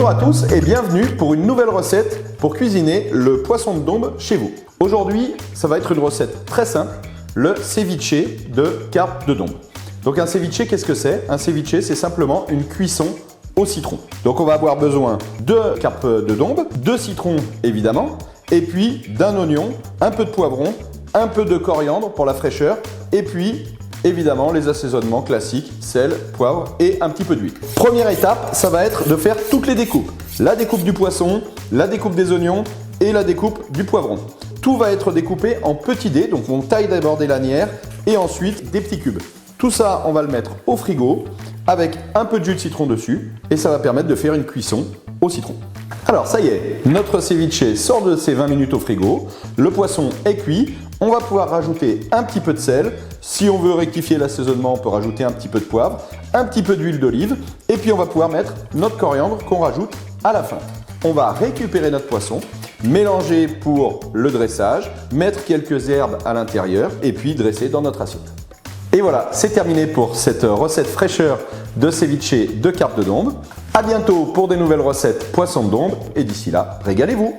Bonjour à tous et bienvenue pour une nouvelle recette pour cuisiner le poisson de Dombes chez vous. Aujourd'hui, ça va être une recette très simple, le ceviche de carpe de Dombes. Donc un ceviche, qu'est-ce que c'est? Un ceviche, c'est simplement une cuisson au citron. Donc on va avoir besoin de carpe de Dombes, de citron évidemment, et puis d'un oignon, un peu de poivron, un peu de coriandre pour la fraîcheur, et puis évidemment les assaisonnements classiques, sel, poivre et un petit peu d'huile. Première étape, ça va être de faire toutes les découpes. La découpe du poisson, la découpe des oignons et la découpe du poivron. Tout va être découpé en petits dés, donc on taille d'abord des lanières et ensuite des petits cubes. Tout ça, on va le mettre au frigo avec un peu de jus de citron dessus et ça va permettre de faire une cuisson au citron. Alors ça y est, notre ceviche sort de ses 20 minutes au frigo, le poisson est cuit, on va pouvoir rajouter un petit peu de sel, si on veut rectifier l'assaisonnement on peut rajouter un petit peu de poivre, un petit peu d'huile d'olive et puis on va pouvoir mettre notre coriandre qu'on rajoute à la fin. On va récupérer notre poisson, mélanger pour le dressage, mettre quelques herbes à l'intérieur et puis dresser dans notre assiette. Et voilà, c'est terminé pour cette recette fraîcheur de ceviche de carpe de Dombes. À bientôt pour des nouvelles recettes poisson de Dombes et d'ici là, régalez-vous!